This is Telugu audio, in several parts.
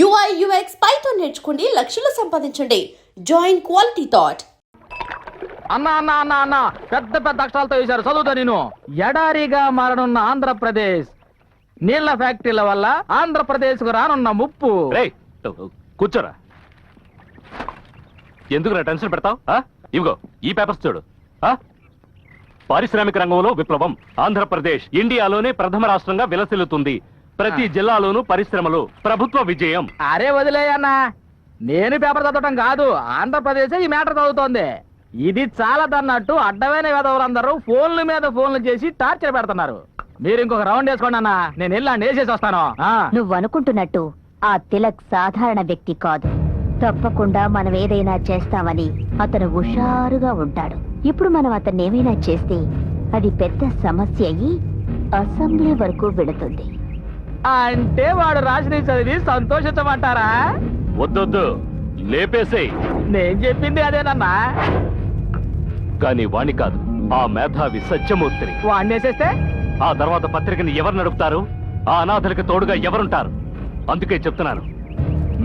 UI UX పైథాన్ నేర్చుకోండి, లక్షలు సంపాదించండి. Join quality thought. అన్నా అన్నా అన్నా అన్నా పెద్ద పెద్ద అక్షరాలతో వేశారు, చదువుతా నేను. ఎడారిగా మారనున్న ఆంధ్రప్రదేశ్, నీళ్ల ఫ్యాక్టరీల వల్ల ఆంధ్రప్రదేశ్ కు రానున్న ముప్పు. కూర్చోరా, ఎందుకు టెన్షన్ పెడతావు? ఇవిగో ఈ పేపర్స్ చూడు. పారిశ్రామిక రంగంలో విప్లవం. ఆంధ్రప్రదేశ్ ఇండియాలోనే ప్రథమ రాష్ట్రంగా విలసిల్లుతుంది. ప్రతి జిల్లాలోనూ పరిశ్రమలు. ప్రభుత్వ విజయం. అరే వదిలేయన్నా, నేను పేపర్ చదవటం కాదు, ఆంధ్రప్రదేశ్ ఈ మ్యాటర్ చదువుతోంది. ఇది చాలదన్నట్టు అడ్డమైన వెధవులందరూ ఫోన్ల మీద ఫోన్లు చేసి టార్చర్ పెడుతున్నారు. మీరు ఇంకొక రౌండ్ వేసుకోండి అన్న, నేను వెళ్ళండి వేసేసి వస్తాను. నువ్వు అనుకుంటున్నట్టు ఆ తిలక్ సాధారణ వ్యక్తి కాదు. తప్పకుండా మనం ఏదైనా చేస్తామని అతను హుషారుగా ఉంటాడు. ఇప్పుడు మనం అతన్ని ఏమైనా చేస్తే అది పెద్ద సమస్య అయ్యి అసెంబ్లీ వరకు వెళుతుంది. అంటే వాడు రాసిన చదివి సంతోషించమంటారా? వద్దొద్దు, లేపేసేయ్. నేను చెప్పింది అదేనన్నా. కానీ వాణ్ణి కాదు, ఆ మేధావి సత్యమూర్తిని. వాడిని వేసేస్తే ఆ తర్వాత పత్రికని ఎవరు నడుపుతారు? ఆ అనాథలకు తోడుగా ఎవరుంటారు? అందుకే చెప్తున్నాను,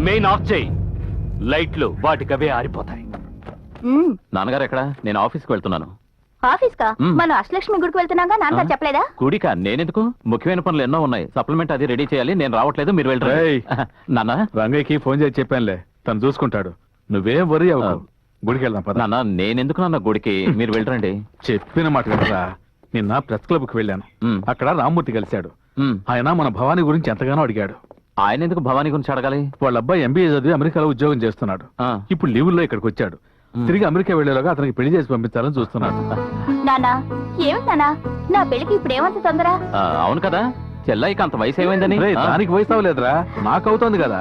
మెయిన్ ఆఫ్ చేయి. లైట్లు వాటికవే ఆరిపోతాయి. నాన్నగారు ఎక్కడ? నేను ఆఫీస్కి వెళ్తున్నాను. ఆఫీస్ కా? మనం అష్టలక్ష్మి గుడికి వెళ్తున్నాగా, నాన్న చెప్పలేదా? గుడిక నేనెందుకు? ముఖ్యమైన పనులు ఎన్నో ఉన్నాయి. సప్లిమెంట్ అది రెడీ చేయాలి. నేను రావట్లేదు, మీరు వెళ్ళరు. నాన్న, రంగయ్యకి ఫోన్ చేసి చెప్పానులే, తను చూసుకుంటాడు. నువ్వేం వరి అవ్వకు. గుడికి వెళ్దాం పద. నాన్న, నేనెందుకు నాన్న గుడికి? మీరు వెళ్ళరండి. చెప్పిన మాట కదా. నిన్న ప్రెస్ క్లబ్ కి వెళ్ళాను. అక్కడ రామ్మూర్తి కలిశాడు. ఆయన మన భవానీ గురించి ఎంతగానో అడిగాడు. ఆయన ఎందుకు భవానీ గురించి అడగాలి? వాళ్ళ అబ్బాయి ఎంబీఏ చదివి అమెరికాలో ఉద్యోగం చేస్తున్నాడు. ఇప్పుడు లీవుల్లో ఇక్కడికి వచ్చాడు. తిరిగి అమెరికా వెళ్లేలోగా అతనికి పెళ్లి చేసి పంపించాలని చూస్తున్నాడు. నానా, ఏమిటి నానా, నా పెళ్లికి ఇప్పుడు ఏమంత తొందర? అవును కదా, చెల్లాయికి అంత వయసు ఏమైందని? దానికి వయసు అవ్వలేదురా, నాకు అవుతోంది కదా.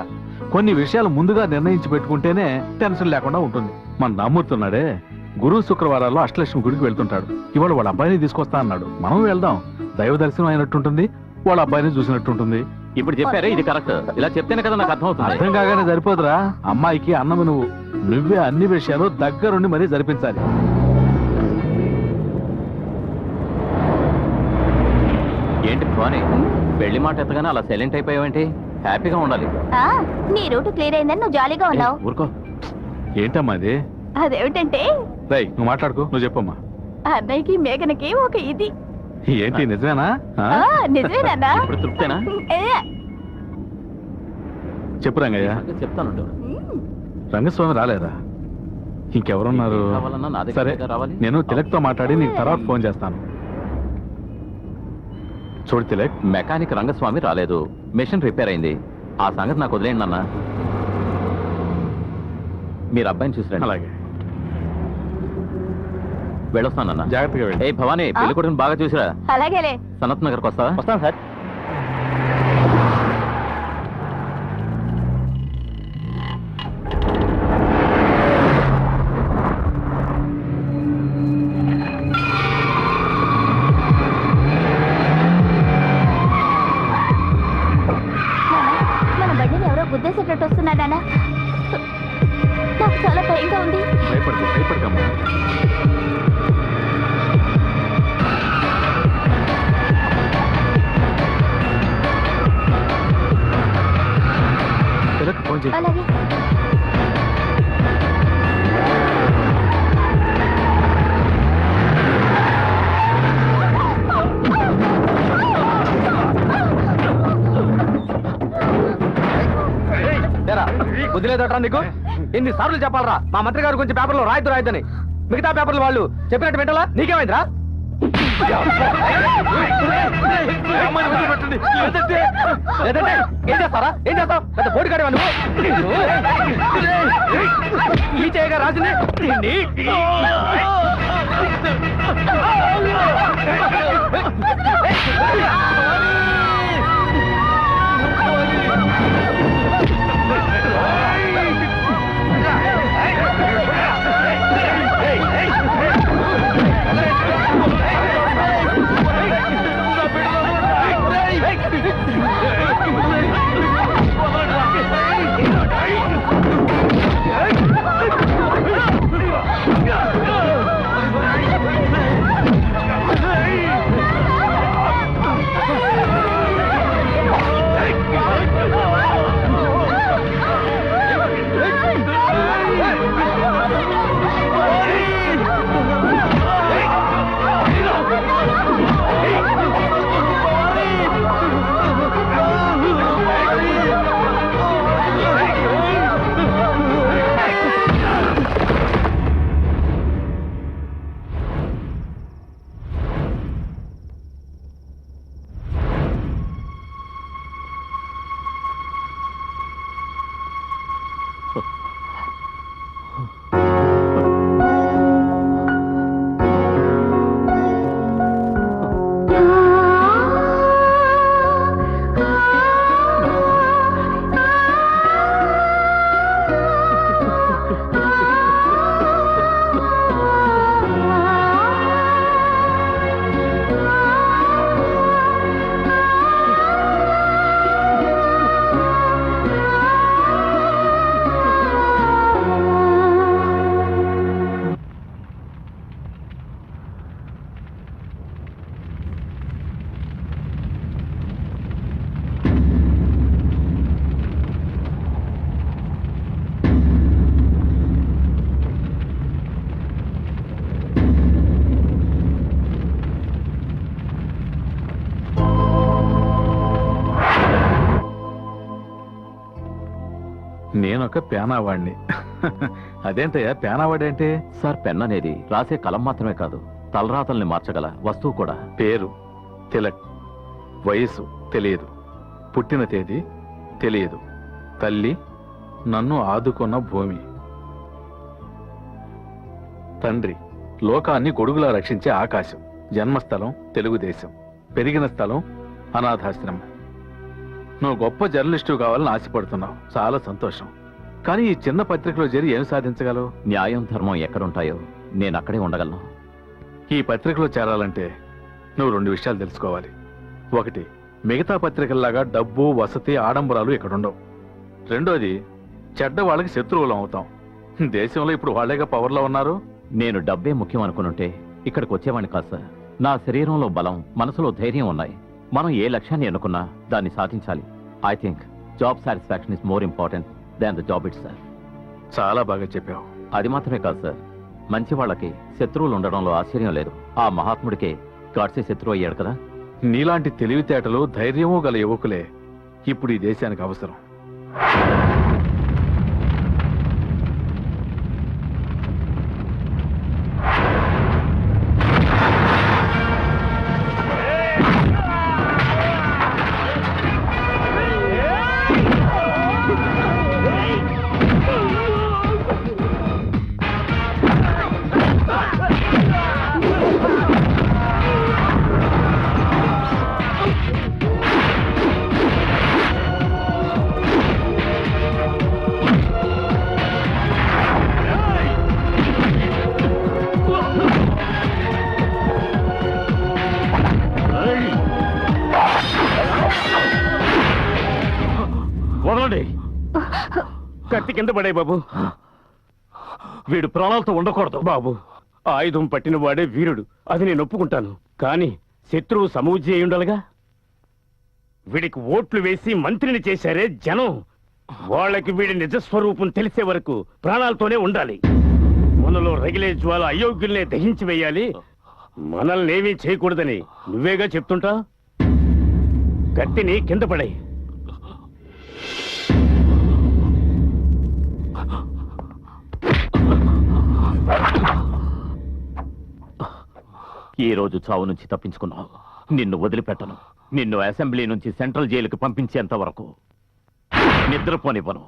కొన్ని విషయాలు ముందుగా నిర్ణయించి పెట్టుకుంటేనే టెన్షన్ లేకుండా ఉంటుంది. మన రామ్మూర్తి ఉన్నాడే, గురు శుక్రవారాల్లో అష్టలక్ష్మి గుడికి వెళ్తుంటాడు. ఇవాళ వాళ్ళ అబ్బాయిని తీసుకొస్తా అన్నాడు. మనం వెళ్దాం. దైవ దర్శనం అయినట్టుంటుంది, వాళ్ళ అబ్బాయిని చూసినట్టుంటుంది. ఇప్పుడు చెప్పారే, ఇది కరెక్ట్. ఇలా చెప్తేనే కదా నాకు అర్థం అవుతుంది. అర్థం కాగానే సరిపోదురా. అమ్మాయికి అన్నము నువ్వే అన్ని విషయాలు దగ్గరుండి మరీ జరిపించాలి. ఏంటి భవానీ, పెళ్లి మాట ఎత్తగానే అలా సైలెంట్ అయిపోయావేంటి? హ్యాపీగా ఉండాలి. నీ రూట్ క్లియర్ అయిందని నువ్వు జాలీగా ఉన్నావు. ఊరుకో. ఏంటమ్మా అది? అదేమిటంటే, నువ్వు మాట్లాడుకో, నువ్వు చెప్పమ్మా. అన్నయ్యకి మేఘనకి ఒక ఇది. ఏంటి, నిజమేనా? నిజమేనా? ఇప్పుడు తృప్తేనా? చెప్పు రంగయ్య. చెప్తాను. రంగస్వామి రాలేదా? ఇంకెవరున్నారు? సరే, నేను తిలక్ తో మాట్లాడి నీకు తర్వాత ఫోన్ చేస్తాను. చూడు తిలక్, మెకానిక్ రంగస్వామి రాలేదు, మెషిన్ రిపేర్ అయింది. ఆ సంగతి నాకు వదిలేయండి అన్న. మీరు అబ్బాయిని చూసిరండి. అలాగే, వెళ్ళొస్తానన్న. జాగ్రత్తగా వెళ్ళి. ఏ భవానీ, పెళ్లి కొడుకుని బాగా చూసిరా. అలాగేలే. సనత్ నగర్కి వస్తావా? వస్తాను సార్. మన బండిని ఎవరో గుద్దేసేటట్టు వస్తున్నాడా? నాకు చాలా భయంగా ఉంది. భయపడకమ్మా. తిలక్ ఫోన్ చేయి. అలాగే. బుద్ధి లేదట్రా నీకు? ఎన్ని సార్లు చెప్పాలరా, మా మంత్రి గారు కొంచెం పేపర్లో రాయద్దని. మిగతా పేపర్లు వాళ్ళు చెప్పినట్టు వింటాలా? నీకేమైందిరా? ఏం చేస్తారా? ఏం చేస్తావు? పెద్ద పోటీగాడివా నువ్వు? ఈ చేయగా రాసింది. నేనొక పేనావాడిని. అదేంటయ్యా పేనావాడి అంటే? సార్, పెన్ అనేది రాసే కలం మాత్రమే కాదు, తలరాతల్ని మార్చగల వస్తువు కూడా. పేరు తిలక్, వయసు తెలియదు, పుట్టిన తేదీ తెలియదు, తల్లి నన్ను ఆదుకున్న భూమి, తండ్రి లోకాన్ని గొడుగులా రక్షించే ఆకాశం, జన్మస్థలం తెలుగుదేశం, పెరిగిన స్థలం అనాథాశ్రమం. నువ్వు గొప్ప జర్నలిస్టు కావాలని ఆశపడుతున్నావు, చాలా సంతోషం. కానీ ఈ చిన్న పత్రికలో చేరి ఏం సాధించగలవు? న్యాయం ధర్మం ఎక్కడుంటాయో నేను అక్కడే ఉండగలను. ఈ పత్రికలో చేరాలంటే నువ్వు 2 విషయాలు తెలుసుకోవాలి. ఒకటి, మిగతా పత్రికల్లాగా డబ్బు వసతి ఆడంబరాలు ఇక్కడ ఉండవు. రెండోది, చెడ్డ వాళ్ళకి శత్రువులం అవుతాం. దేశంలో ఇప్పుడు వాళ్ళేగా పవర్లో ఉన్నారు. నేను డబ్బే ముఖ్యం అనుకునుంటే ఇక్కడికి వచ్చేవాడిని కాదు సార్. నా శరీరంలో బలం, మనసులో ధైర్యం ఉన్నాయి. మనం ఏ లక్ష్యాన్ని అనుకున్నా దాన్ని సాధించాలి. I think job satisfaction is more important than the job it sir. చాలా బాగా చెప్పావు. అది మాత్రమే కాదు సార్, మంచి వాళ్ళకి శత్రువులు ఉండడంలో ఆశ్చర్యం లేదు. ఆ మహాత్ముడికే గాడ్సే శత్రువు అయ్యాడు కదా. నీలాంటి తెలివితేటలు ధైర్యము గల యువకులే ఇప్పుడు ఈ దేశానికి అవసరం. వదలండి, కత్తి కింద పడే బాబు. వీడు ప్రాణాలతో ఉండకూడదు బాబు. ఆయుధం పట్టిన వాడే వీరుడు, అది నేను ఒప్పుకుంటాను. కానీ శత్రువు సమూజ్జి అయి ఉండాలిగా. వీడికి ఓట్లు వేసి మంత్రిని చేశారే జనం, వాళ్ళకి వీడి నిజస్వరూపం తెలిసే వరకు ప్రాణాలతోనే ఉండాలి. మనలో రగిలే జ్వాల అయోగ్యుల్నే దహించి వేయాలి. మనల్ని ఏమీ చేయకూడదని నువ్వేగా చెప్తుంటా. కత్తిని కింద పడే. ఈ రోజు చావు నుంచి తప్పించుకున్నావు. నిన్ను వదిలిపెట్టను. నిన్ను అసెంబ్లీ నుంచి సెంట్రల్ జైలుకి పంపించేంత వరకు నిద్రపోనివ్వను.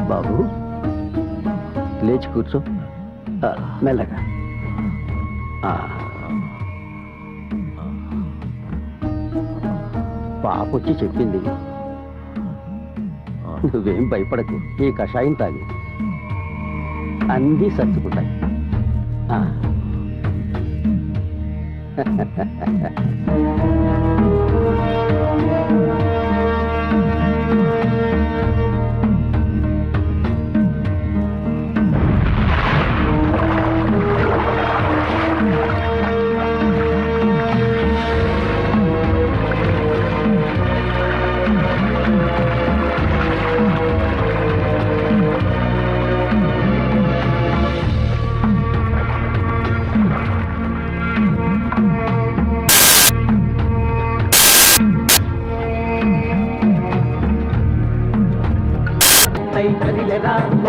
బాబు లేచి కూర్చో, మెల్లగా. పాప వచ్చి చెప్పింది, నువ్వేం భయపడకు, ఈ కషాయం తాగి అన్నీ సర్దుకుంటాయి.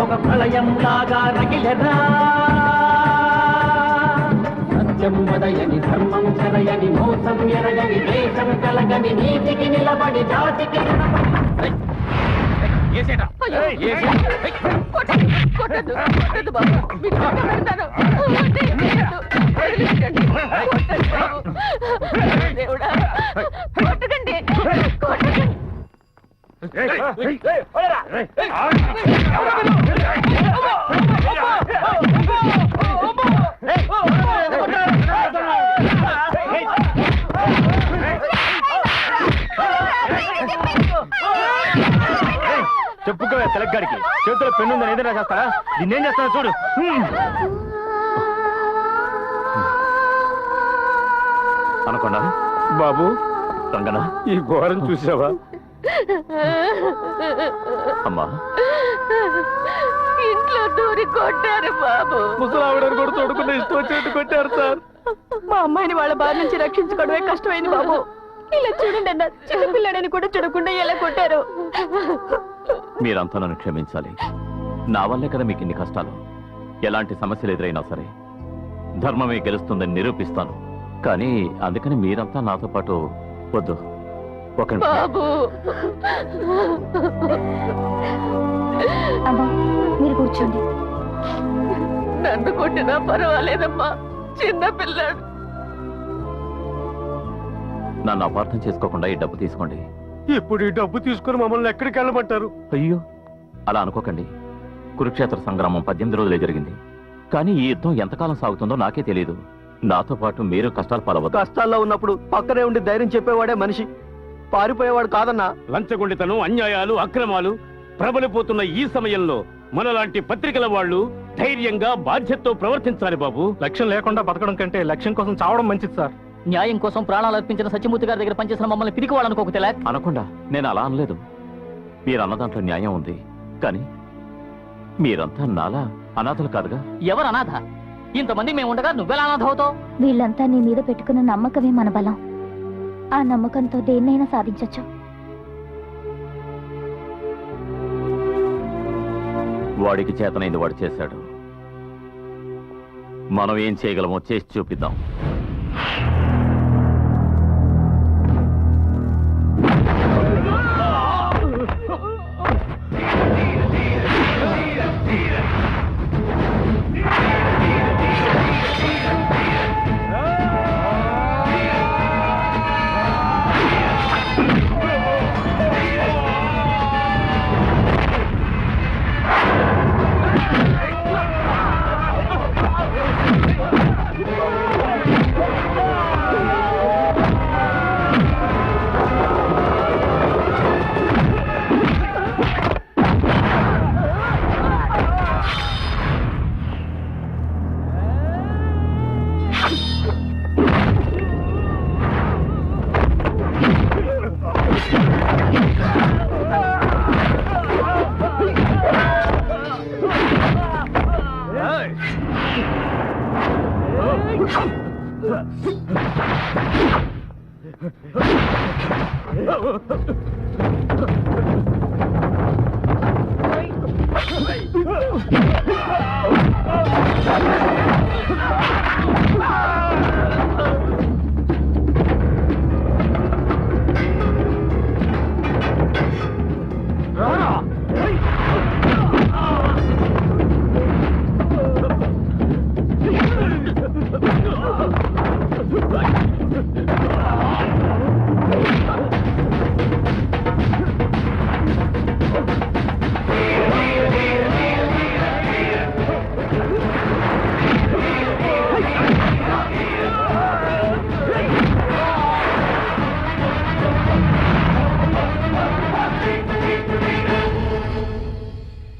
ఒక ప్రళయం లాగా రగిలెరా, సత్యం వదయని, ధర్మం చెరయని, మోసం ఎరగని, దేశం కలగని, నీతికి నిలబడి, జాతికి నిలబడి. చెప్పుకోవే తెలగ్గాడికి. చేతిలో పెన్ను ఉందని ఏదైనా చేస్తారా? నిన్నేం చేస్తానో చూడు. అనకుండా బాబు, రంగనా, ఈ ఘోరం చూసావా? అమ్మా, ఇంట్లో దూరి కొట్టారు బాబు. ముసలావిడని కూడా తోడుకున్న ఇష్టం వచ్చినట్టు కొట్టారు సార్. మా అమ్మాయిని వాళ్ళ బారి నుంచి రక్షించుకోవడమే కష్టమైంది బాబు. ఇలా చూడండి అన్న, చిన్నపిల్లాడని కూడా చూడకుండా ఎలా కొట్టారు. మీరంతా నన్ను క్షమించాలి. నా వల్లే కదా మీకు ఇన్ని కష్టాలు. ఎలాంటి సమస్యలు ఎదురైనా సరే ధర్మమే గెలుస్తుందని నిరూపిస్తాను. కానీ అందుకని మీరంతా నాతో పాటు వద్దు. ఒక నిమిషం. బాబు అమ్మా, మీరు కూర్చోండి. నన్ను కొట్టినా పర్వాలేదమ్మా, చిన్న పిల్లాడు. నన్ను అపార్థం చేసుకోకుండా ఈ డబ్బు తీసుకోండి. ఇప్పుడు ఈ డబ్బు తీసుకుని మమ్మల్ని ఎక్కడికి వెళ్ళమంటారు? అయ్యో, అలా అనుకోకండి. కురుక్షేత్ర సంగ్రామం 18 రోజులే జరిగింది. కానీ ఈ యుద్ధం ఎంతకాలం సాగుతుందో నాకే తెలియదు. నాతో పాటు మీరు కష్టాలు పాలవద్దు. కష్టాల్లో ఉన్నప్పుడు పక్కనే ఉండి ధైర్యం చెప్పేవాడే మనిషి, పారిపోయేవాడు కాదన్నా. లంచగొండితనం, అన్యాయాలు, అక్రమాలు ప్రబలిపోతున్న ఈ సమయంలో మనలాంటి పత్రికల వాళ్ళు ధైర్యంగా బాధ్యతతో ప్రవర్తించాలి బాబు. లక్ష్యం లేకుండా బతకడం కంటే లక్ష్యం కోసం చావడం మంచిది సార్. న్యాయం కోసం ప్రాణాలు అర్పించిన సత్యమూర్తి గారి దగ్గర పనిచేసిన మమ్మల్ని పిరికివాడనుకోక తెలక్. అనకుండా నేను అలా అనలేదు. మీరు అన్న దాంట్లో న్యాయం ఉంది. కానీ మీరంతా నాలా అనాథలు కాదుగా. ఎవరు అనాథ? ఇంతమంది మేము ఉండగా నువ్వెలా అనాథ అవుతావు? వీళ్ళంతా నీ మీద పెట్టుకున్న నమ్మకమే మన బలం. ఆ నమ్మకంతో దేన్నైనా సాధించొచ్చు. వాడికి చేతనైంది వాడు చేశాడు. మనం ఏం చేయగలమో చేసి చూపిద్దాం.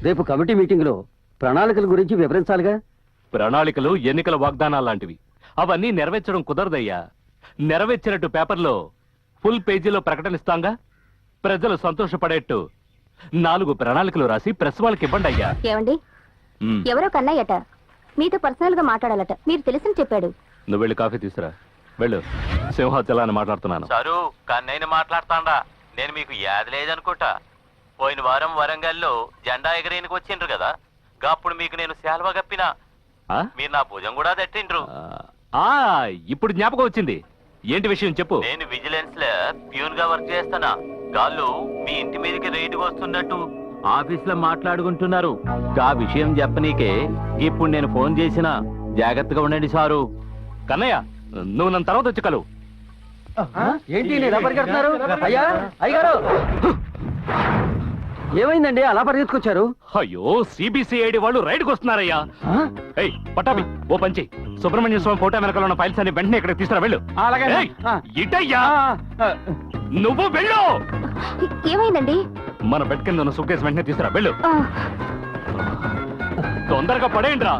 రేపు కమిటీ మీటింగ్ లో ప్రణాళికల గురించి వివరించాలిగా. ప్రణాళికలు ఎన్నికల వాగ్దానాలు లాంటివి. అవన్నీ నెరవేర్చడం కుదరదయ్యా. నెరవేర్చినట్టు పేపర్లో ఫుల్ పేజీలో ప్రకటనిస్తాంగా. ప్రజలు సంతోషపడేట్టు 4 ప్రణాళికలు రాసి ప్రెస్ వాళ్ళకి ఇవ్వండి అయ్యా. ఏమండి, ఎవరో కన్నయ్యట మీతో పర్సనల్ గా మాట్లాడాలట. మీరు తెలిసిన చెప్పాడు. నువ్వు వెళ్ళి కాఫీ తీసురా. వెళ్ళు. సింహాచలాన్ని మాట్లాడుతున్నాను. సారు, కన్నయ్యని మాట్లాడతాండా. నేను మీకు యాద లేదనుకుంటా. పోయిన వారం వరంగల్లో జెండా ఎగరేనికి వచ్చిండ్రు కదా, అప్పుడు మీకు నేను శాల్వా కప్పినా. ఆ? మీరు నా భుజం కూడా తట్టిండ్రు. ఇప్పుడు జ్ఞాపకం వచ్చింది. ఏంటి విషయం చెప్పు. నేను విజిలెన్స్ లో ప్యూన్ గా వర్క్ చేస్తానా. గాళ్ళు మీ ఇంటి మీదకి రైడ్కి వస్తున్నట్టు ఆఫీస్ లో మాట్లాడుకుంటున్నారు. ఆ విషయం చెప్పనీకే ఇప్పుడు నేను ఫోన్ చేసిన. జాగ్రత్తగా ఉండండి సారు. కన్నయ్య, నువ్వు నన్ను తర్వాత వచ్చి కలువు. ఏంటి ఎలా పరిగెడుతున్నారు? అయ్యా, అయ్యగారు, ఏమైందండి అలా పరిగెత్తుకొచ్చారు? అయ్యో, సిబిసిఐడి వాళ్ళు రైడ్కి వస్తున్నారయ్యా. ఏయ్ పట్టాభి, ఓ పంచి సుబ్రహ్మణ్య స్వామి ఫోటో వెనకాల ఉన్న ఫైల్స్ అన్ని వెంటనే ఇక్కడ తీసుకురా. వెళ్ళు. అలాగే. ఏయ్, ఇటయ్యా, నువ్వు వెళ్ళు. ఏమైందండి? మన బెడ్ కింద ఉన్న సూట్కేస్ వెంటనే తీసుకురా వెళ్ళు. తొందరగా పడేయండిరా.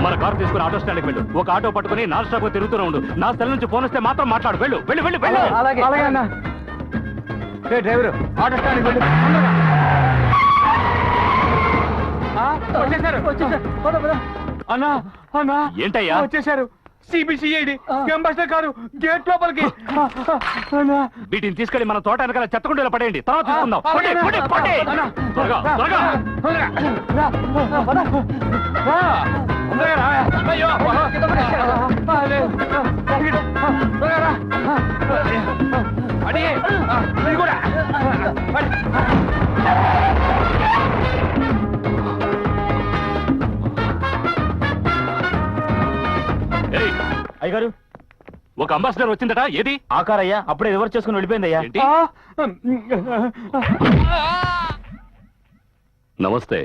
మన కారు తీసుకుని ఆటో స్టాండ్కి వెళ్ళు. ఒక ఆటో పట్టుకుని నాన్ స్టాప్ తిరుగుతూనే ఉండు. నా సెల్ నుంచి ఫోన్ వస్తే మాత్రం మాట్లాడు. వెళ్ళు వెళ్ళు వెళ్ళు వెళ్ళు. అలాగే అన్న. డ్రైవరు ఆటో స్టాండ్కి వెళ్ళు. వచ్చేసారు. అన్నా అన్నా ఏంటయ్యా? వచ్చేసారు. సిబిసిఐడి అంబాసిడర్ కారు గేట్ లోపలికి. వీటిని తీసుకెళ్లి మన తోట వెనకాల చెత్తకుండీలో పడేయండి. తర్వాత తీసుకుందాం. పడే, పడే, పడే. త్వరగా, త్వరగా. ఏయ్, అయ్యగారు ఒక అంబాసిడర్ వచ్చిందట. ఏది? ఆ కార్ అయ్యా, అప్పుడే రివర్స్ చేసుకుని వెళ్ళిపోయిందయ్యా. ఏంటి? నమస్తే.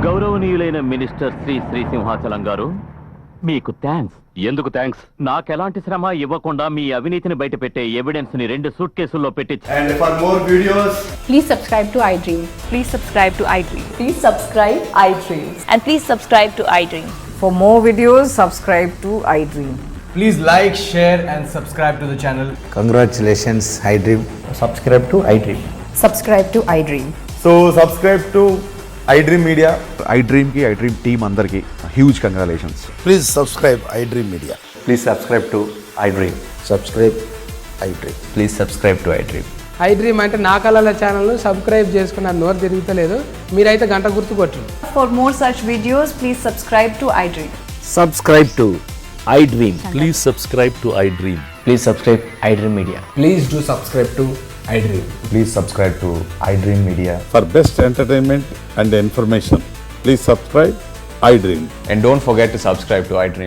గౌరవనీయులైన మినిస్టర్ శ్రీ సింహాచలం గారు, మీకు థ్యాంక్స్. ఎందుకు థ్యాంక్స్? నాకెలాంటి శ్రమ ఇవ్వకుండా మీ అవినీతిని బయటపెట్టే ఎవిడెన్స్ ని 2 సూట్ కేసుల్లో పెట్టి And for more videos, Please subscribe to iDream. Please subscribe to iDream. Please subscribe iDream. And please subscribe to iDream. For more videos, subscribe to iDream. please like, share, and subscribe to the channel. Congratulations, iDream. Subscribe to iDream. Subscribe to iDream. So, subscribe to iDream Media. iDream కి iDream టీమ్ అందరికి huge congratulations. Please subscribe iDream Media. Please subscribe to iDream. Subscribe iDream. Please subscribe to iDream. iDream అంటే నా కళల ఛానల్ను సబ్స్క్రైబ్ చేసుకున్న నోరు తిరుగుతలేదు. మీరైతే గంట గుర్తు కొట్టండి. For more such videos, please subscribe to iDream. Subscribe to iDream. Please subscribe to iDream. Please subscribe iDream Media. Please do subscribe to iDream. Please subscribe to iDream Media. For best entertainment and information, please subscribe iDream. And don't forget to subscribe to iDream.